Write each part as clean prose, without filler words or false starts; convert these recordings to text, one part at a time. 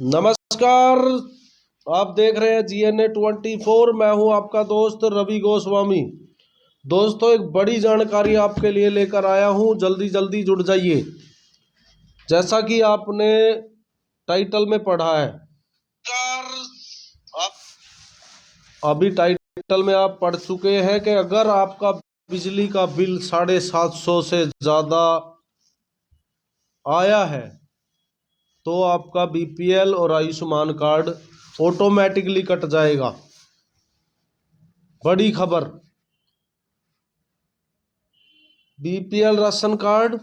नमस्कार। आप देख रहे हैं GNA 24। मैं हूं आपका दोस्त रवि गोस्वामी। दोस्तों, एक बड़ी जानकारी आपके लिए लेकर आया हूं, जल्दी जल्दी जुड़ जाइए। जैसा कि आपने टाइटल में पढ़ा है, अभी टाइटल में आप पढ़ चुके हैं कि अगर आपका बिजली का बिल 750 से ज़्यादा आया है तो आपका BPL और आयुष्मान कार्ड ऑटोमेटिकली कट जाएगा। बड़ी खबर, BPL राशन कार्ड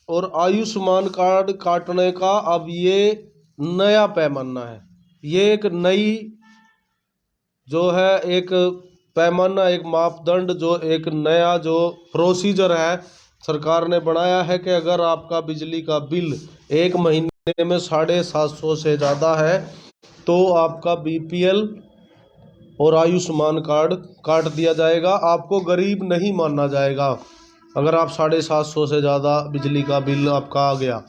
और आयुष्मान कार्ड काटने का अब ये नया पैमाना है। ये एक नई जो है एक पैमाना, एक मापदंड, जो एक नया जो प्रोसीजर है सरकार ने बनाया है कि अगर आपका बिजली का बिल एक महीने में 750 से ज़्यादा है तो आपका BPL और आयुष्मान कार्ड काट दिया जाएगा। आपको गरीब नहीं माना जाएगा अगर आप 750 से ज़्यादा बिजली का बिल आपका आ गया।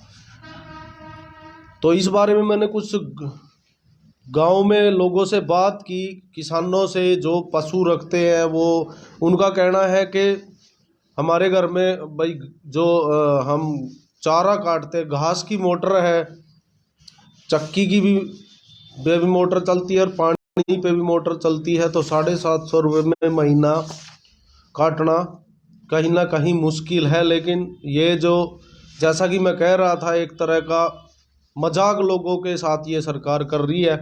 तो इस बारे में मैंने कुछ गांव में लोगों से बात की, किसानों से जो पशु रखते हैं, वो उनका कहना है कि हमारे घर में भाई जो हम चारा काटते, घास की मोटर है, चक्की की भी मोटर चलती है और पानी पे भी मोटर चलती है, तो 750 रुपये में महीना काटना कहीं ना कहीं मुश्किल है। लेकिन ये जो, जैसा कि मैं कह रहा था, एक तरह का मजाक लोगों के साथ ये सरकार कर रही है।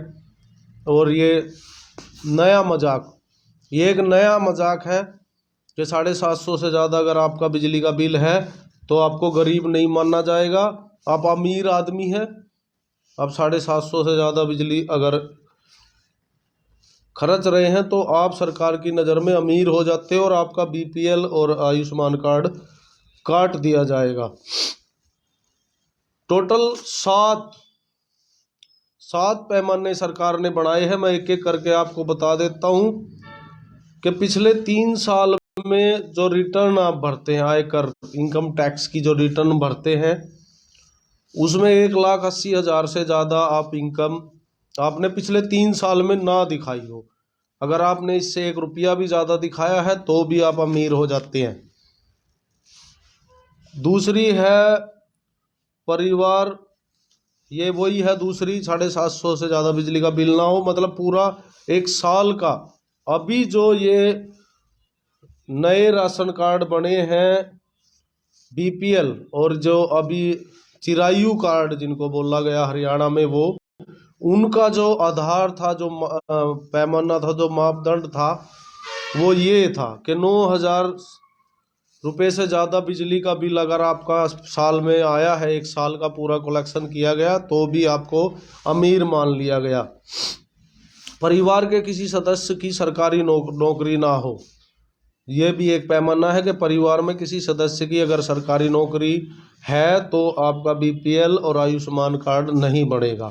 और ये नया मजाक, ये एक नया मजाक है कि 750 से ज़्यादा अगर आपका बिजली का बिल है तो आपको गरीब नहीं माना जाएगा। आप अमीर आदमी हैं, आप 750 से ज़्यादा बिजली अगर खर्च रहे हैं तो आप सरकार की नज़र में अमीर हो जाते हो और आपका BPL और आयुष्मान कार्ड काट दिया जाएगा। टोटल सात पैमाने सरकार ने बनाए हैं। मैं एक एक करके आपको बता देता हूँ कि पिछले 3 साल में जो रिटर्न आप भरते हैं, आयकर इनकम टैक्स की जो रिटर्न भरते हैं, उसमें 1,80,000 से ज़्यादा आप इनकम आपने पिछले 3 साल में ना दिखाई हो। अगर आपने इससे 1 रुपया भी ज़्यादा दिखाया है तो भी आप अमीर हो जाते हैं। दूसरी है परिवार, ये वही है दूसरी, 750 से ज़्यादा बिजली का बिल ना हो, मतलब पूरा 1 साल का। अभी जो ये नए राशन कार्ड बने हैं BPL और जो अभी चिरायु कार्ड जिनको बोला गया हरियाणा में, वो उनका जो आधार था, जो पैमाना था, जो मापदंड था, वो ये था कि 9,000 रुपये से ज़्यादा बिजली का बिल अगर आपका साल में आया है, 1 साल का पूरा कलेक्शन किया गया, तो भी आपको अमीर मान लिया गया। परिवार के किसी सदस्य की सरकारी नौकरी ना हो, ये भी एक पैमाना है कि परिवार में किसी सदस्य की अगर सरकारी नौकरी है तो आपका BPL और आयुष्मान कार्ड नहीं बढ़ेगा।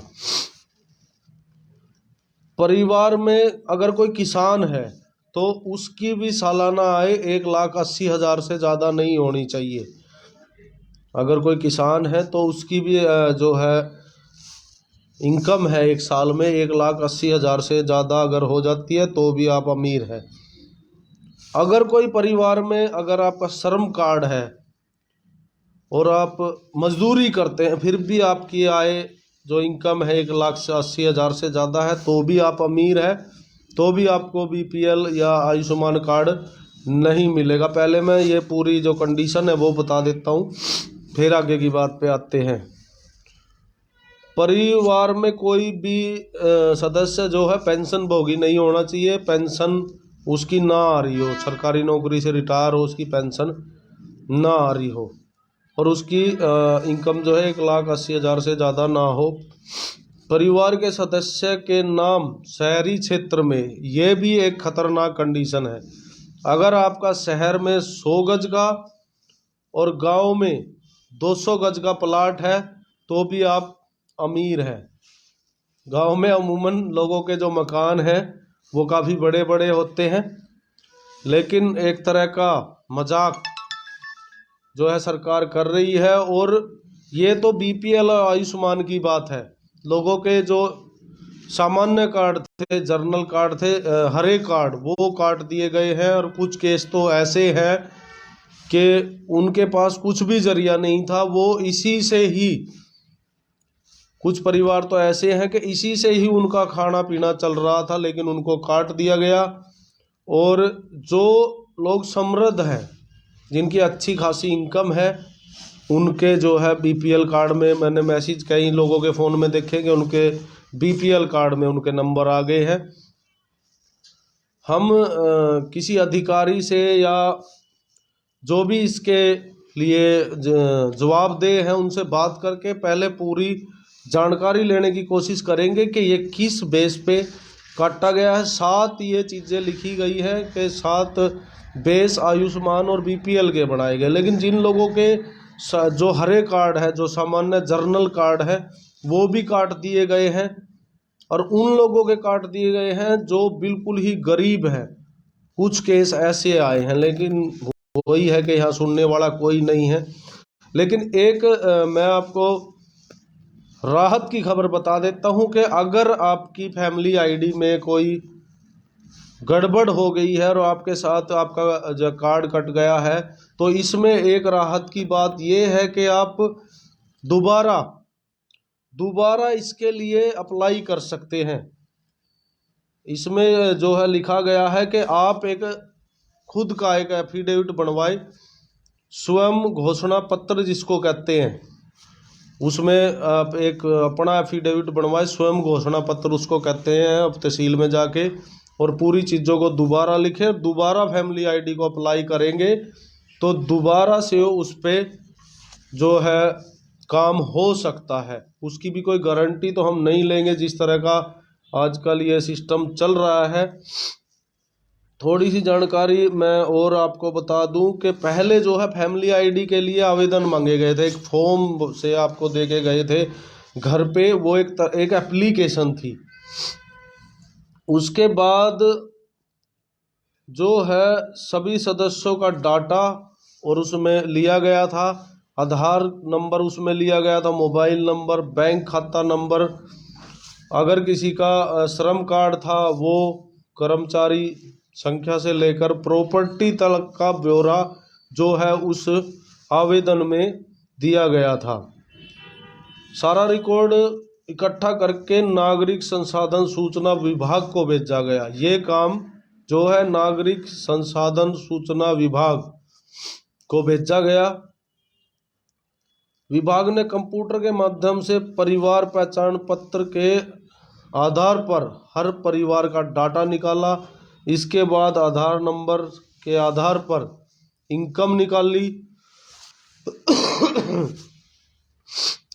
परिवार में अगर कोई किसान है तो उसकी भी सालाना आय 1,80,000 से ज़्यादा नहीं होनी चाहिए। अगर कोई किसान है तो उसकी भी जो है इनकम है 1 साल में 1,80,000 से ज़्यादा अगर हो जाती है तो भी आप अमीर हैं। अगर कोई परिवार में अगर आपका श्रम कार्ड है और आप मजदूरी करते हैं, फिर भी आपकी आय जो इनकम है 1,80,000 से ज़्यादा है, तो भी आप अमीर हैं, तो भी आपको BPL या आयुष्मान कार्ड नहीं मिलेगा। पहले मैं ये पूरी जो कंडीशन है वो बता देता हूँ, फिर आगे की बात पे आते हैं। परिवार में कोई भी सदस्य जो है पेंशन भोगी नहीं होना चाहिए। पेंशन उसकी ना आ रही हो, सरकारी नौकरी से रिटायर हो, उसकी पेंशन ना आ रही हो और उसकी इनकम जो है 1,80,000 से ज़्यादा ना हो। परिवार के सदस्य के नाम शहरी क्षेत्र में, ये भी एक खतरनाक कंडीशन है। अगर आपका शहर में 100 गज का और गांव में 200 गज का प्लाट है तो भी आप अमीर हैं। गांव में अमूमन लोगों के जो मकान हैं वो काफ़ी बड़े बड़े होते हैं, लेकिन एक तरह का मजाक जो है सरकार कर रही है। और ये तो BPL और आयुष्मान की बात है। लोगों के जो सामान्य कार्ड थे, जर्नल कार्ड थे, हरे कार्ड, वो काट दिए गए हैं। और कुछ केस तो ऐसे हैं कि उनके पास कुछ भी जरिया नहीं था, वो इसी से ही, कुछ परिवार तो ऐसे हैं कि इसी से ही उनका खाना पीना चल रहा था, लेकिन उनको काट दिया गया। और जो लोग समृद्ध हैं, जिनकी अच्छी खासी इनकम है, उनके जो है बीपीएल कार्ड में, मैंने मैसेज कई लोगों के फ़ोन में देखे कि उनके बीपीएल कार्ड में उनके नंबर आ गए हैं। हम किसी अधिकारी से या जो भी इसके लिए जवाबदेह हैं उनसे बात करके पहले पूरी जानकारी लेने की कोशिश करेंगे कि ये किस बेस पे काटा गया है। साथ ये चीज़ें लिखी गई है कि 7 बेस आयुष्मान और बीपीएल के बनाए गए, लेकिन जिन लोगों के जो हरे कार्ड है, जो सामान्य जर्नल कार्ड है, वो भी काट दिए गए हैं। और उन लोगों के काट दिए गए हैं जो बिल्कुल ही गरीब हैं। कुछ केस ऐसे आए हैं, लेकिन वही है कि यहाँ सुनने वाला कोई नहीं है। लेकिन एक मैं आपको राहत की खबर बता देता हूँ कि अगर आपकी फैमिली आईडी में कोई गड़बड़ हो गई है और आपके साथ आपका जो कार्ड कट गया है, तो इसमें एक राहत की बात ये है कि आप दोबारा इसके लिए अप्लाई कर सकते हैं। इसमें जो है लिखा गया है कि आप एक खुद का एक एफिडेविट बनवाए, स्वयं घोषणा पत्र जिसको कहते हैं, उसमें आप एक अपना एफिडेविट बनवाए, स्वयं घोषणा पत्र उसको कहते हैं। अब तहसील में जाके और पूरी चीज़ों को दोबारा लिखे, दोबारा फैमिली आईडी को अप्लाई करेंगे तो दोबारा से उस पर जो है काम हो सकता है। उसकी भी कोई गारंटी तो हम नहीं लेंगे, जिस तरह का आजकल ये सिस्टम चल रहा है। थोड़ी सी जानकारी मैं और आपको बता दूं कि पहले जो है फैमिली आईडी के लिए आवेदन मांगे गए थे, एक फॉर्म से आपको दे के गए थे घर पे, वो एक एप्लीकेशन थी। उसके बाद जो है सभी सदस्यों का डाटा और उसमें लिया गया था, आधार नंबर उसमें लिया गया था, मोबाइल नंबर, बैंक खाता नंबर, अगर किसी का श्रम कार्ड था वो, कर्मचारी संख्या से लेकर प्रॉपर्टी तक का ब्यौरा जो है उस आवेदन में दिया गया था। सारा रिकॉर्ड इकट्ठा करके नागरिक संसाधन सूचना विभाग को भेजा गया। ये काम जो है नागरिक संसाधन सूचना विभाग को भेजा गया। विभाग ने कंप्यूटर के माध्यम से परिवार पहचान पत्र के आधार पर हर परिवार का डाटा निकाला। इसके बाद आधार नंबर के आधार पर इनकम निकाली।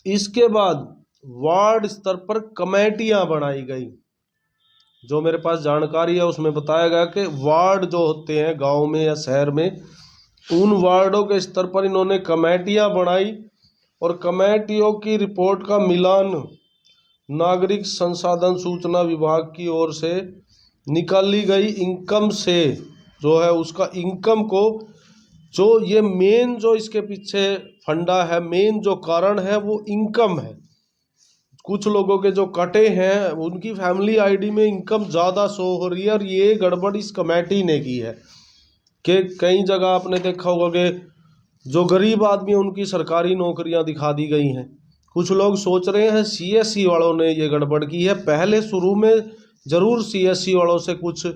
इसके बाद वार्ड स्तर पर कमेटियां बनाई गई। जो मेरे पास जानकारी है उसमें बताया गया कि वार्ड जो होते हैं गांव में या शहर में, उन वार्डों के स्तर पर इन्होंने कमेटियां बनाई और कमेटियों की रिपोर्ट का मिलान नागरिक संसाधन सूचना विभाग की ओर से निकाली गई इनकम से, जो है उसका इनकम को, जो ये मेन जो इसके पीछे फंडा है, मेन जो कारण है वो इनकम है। कुछ लोगों के जो कटे हैं उनकी फैमिली आईडी में इनकम ज़्यादा शो हो रही है, और ये गड़बड़ इस कमेटी ने की है कि कई जगह आपने देखा होगा कि जो गरीब आदमी उनकी सरकारी नौकरियां दिखा दी गई हैं। कुछ लोग सोच रहे हैं सीएससी वालों ने ये गड़बड़ की है। पहले शुरू में ज़रूर सीएससी वालों से कुछ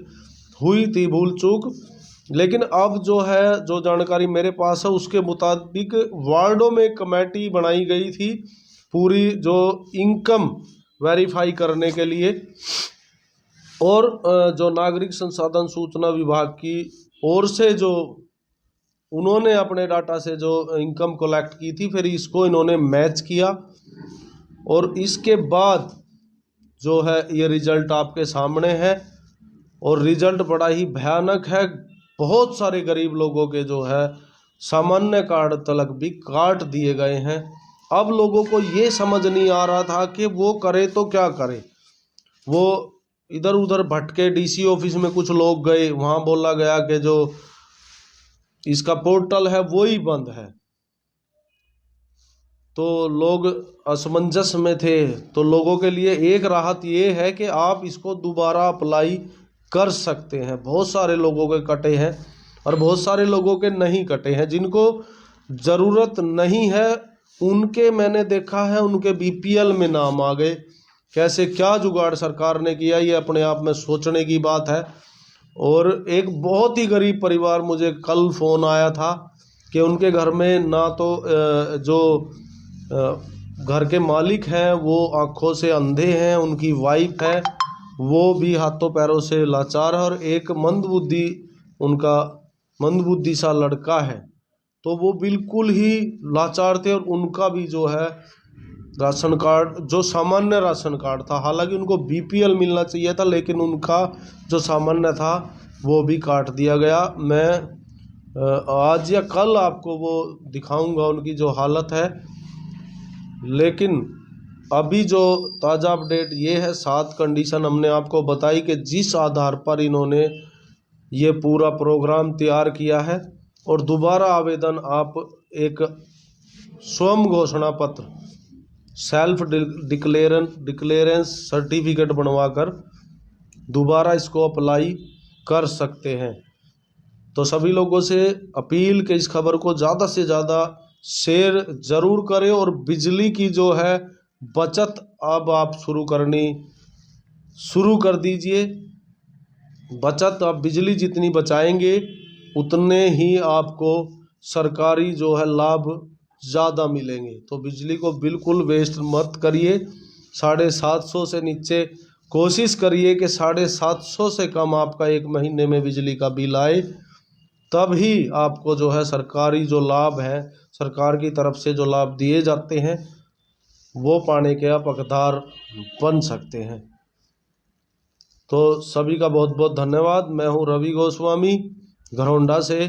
हुई थी भूल चूक, लेकिन अब जो है, जो जानकारी मेरे पास है उसके मुताबिक वार्डों में कमेटी बनाई गई थी पूरी जो इनकम वेरीफाई करने के लिए। और जो नागरिक संसाधन सूचना विभाग की ओर से जो उन्होंने अपने डाटा से जो इनकम कलेक्ट की थी, फिर इसको इन्होंने मैच किया और इसके बाद जो है ये रिजल्ट आपके सामने है। और रिजल्ट बड़ा ही भयानक है। बहुत सारे गरीब लोगों के जो है सामान्य कार्ड तलक भी काट दिए गए हैं। अब लोगों को ये समझ नहीं आ रहा था कि वो करे तो क्या करे। वो इधर उधर भटके, डीसी ऑफिस में कुछ लोग गए, वहाँ बोला गया कि जो इसका पोर्टल है वो ही बंद है। तो लोग असमंजस में थे। तो लोगों के लिए एक राहत ये है कि आप इसको दोबारा अप्लाई कर सकते हैं। बहुत सारे लोगों के कटे हैं और बहुत सारे लोगों के नहीं कटे हैं। जिनको ज़रूरत नहीं है उनके मैंने देखा है उनके बीपीएल में नाम आ गए। कैसे क्या जुगाड़ सरकार ने किया, ये अपने आप में सोचने की बात है। और एक बहुत ही गरीब परिवार, मुझे कल फ़ोन आया था कि उनके घर में ना तो जो घर के मालिक हैं वो आँखों से अंधे हैं, उनकी वाइफ है वो भी हाथों पैरों से लाचार है, और एक मंदबुद्धि उनका मंदबुद्धि सा लड़का है। तो वो बिल्कुल ही लाचार थे और उनका भी जो है राशन कार्ड, जो सामान्य राशन कार्ड था, हालांकि उनको बीपीएल मिलना चाहिए था लेकिन उनका जो सामान्य था वो भी काट दिया गया। मैं आज या कल आपको वो दिखाऊंगा उनकी जो हालत है। लेकिन अभी जो ताज़ा अपडेट ये है, 7 कंडीशन हमने आपको बताई कि जिस आधार पर इन्होंने ये पूरा प्रोग्राम तैयार किया है। और दोबारा आवेदन आप एक स्वयं घोषणा पत्र, सेल्फ डिक्लेरेंस सर्टिफिकेट बनवाकर दोबारा इसको अप्लाई कर सकते हैं। तो सभी लोगों से अपील कि इस खबर को ज़्यादा से ज़्यादा शेयर ज़रूर करें। और बिजली की जो है बचत अब आप शुरू कर दीजिए। बचत, आप बिजली जितनी बचाएंगे उतने ही आपको सरकारी जो है लाभ ज़्यादा मिलेंगे। तो बिजली को बिल्कुल वेस्ट मत करिए। 750 से नीचे कोशिश करिए कि 750 से कम आपका एक महीने में बिजली का बिल आए, तब ही आपको जो है सरकारी जो लाभ है, सरकार की तरफ से जो लाभ दिए जाते हैं वो पाने के आप हकदार बन सकते हैं। तो सभी का बहुत बहुत धन्यवाद। मैं हूँ रवि गोस्वामी, घरौंडा से।